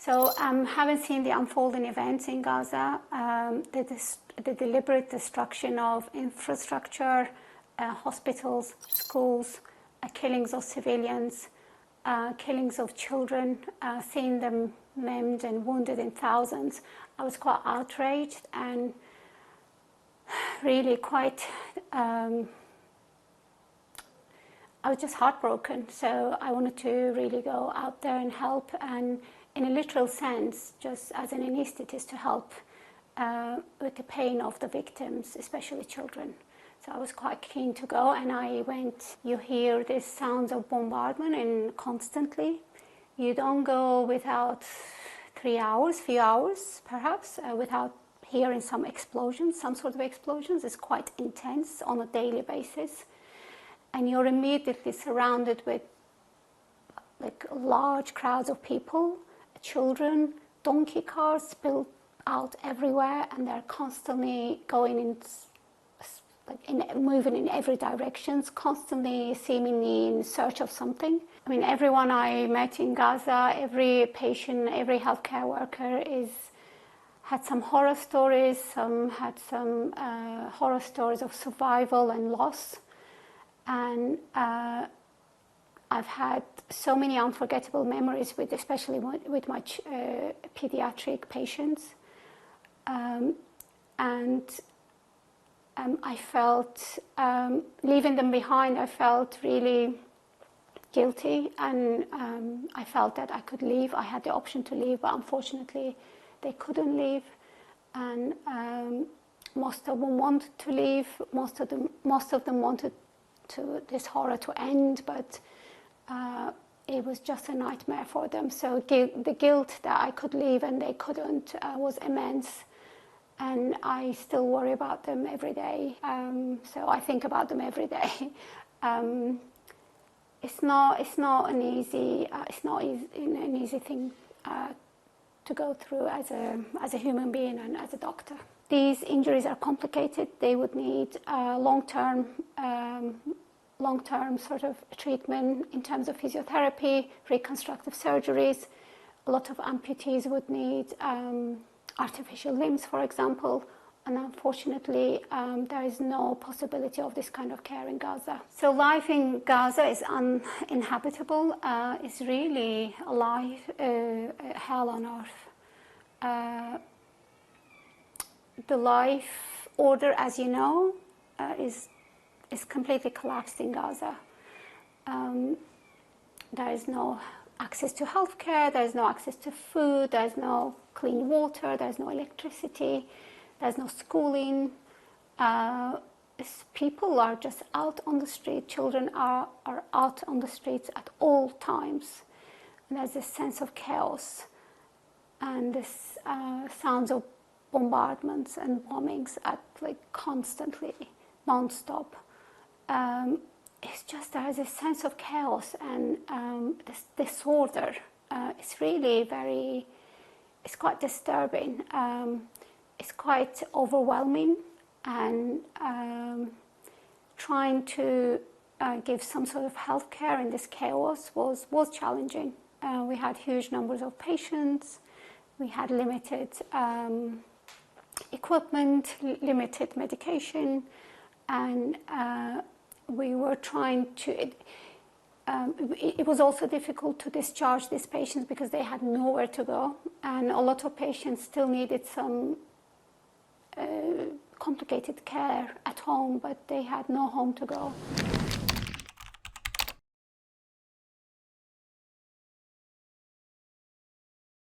So having seen the unfolding events in Gaza, the deliberate destruction of infrastructure, hospitals, schools, killings of civilians, killings of children, seeing them maimed and wounded in thousands, I was quite outraged and really quite, I was just heartbroken. So I wanted to really go out there and help, and in a literal sense, just as an anaesthetist, to help with the pain of the victims, especially children. So I was quite keen to go, and I went. You hear these sounds of bombardment and constantly. You don't go without 3 hours, few hours perhaps, without hearing some explosions, some sort of explosions. It's quite intense on a daily basis. And you're immediately surrounded with like large crowds of people, children, donkey cars spilled out everywhere, and they're constantly going in, moving in every direction, constantly seemingly in search of something. I mean, everyone I met in Gaza, every patient, every healthcare worker had some horror stories. Some had some horror stories of survival and loss. And I've had so many unforgettable memories especially with my pediatric patients. I felt, leaving them behind, I felt really guilty, and I felt that I could leave. I had the option to leave, but unfortunately they couldn't leave. And most of them wanted to leave. Most of them wanted this horror to end, but it was just a nightmare for them. So the guilt that I could leave and they couldn't was immense. And I still worry about them every day. So I think about them every day. It's not an easy thing to go through as a human being and as a doctor. These injuries are complicated. They would need long-term sort of treatment in terms of physiotherapy, reconstructive surgeries. A lot of amputees would need artificial limbs, for example, and unfortunately there is no possibility of this kind of care in Gaza. So life in Gaza is uninhabitable. It's really a life, hell on earth. The life order, as you know, is completely collapsed in Gaza. There is no access to healthcare, there is no access to food, there is no clean water, there is no electricity, there is no schooling. People are just out on the street. Children are out on the streets at all times. And there's this sense of chaos and this sounds of bombardments and bombings at constantly, non-stop. It's just there is a sense of chaos and this disorder. It's really it's quite disturbing. It's quite overwhelming, and trying to give some sort of healthcare in this chaos was challenging. We had huge numbers of patients. We had limited equipment, limited medication, and we were trying to. It was also difficult to discharge these patients because they had nowhere to go, and a lot of patients still needed some complicated care at home, but they had no home to go.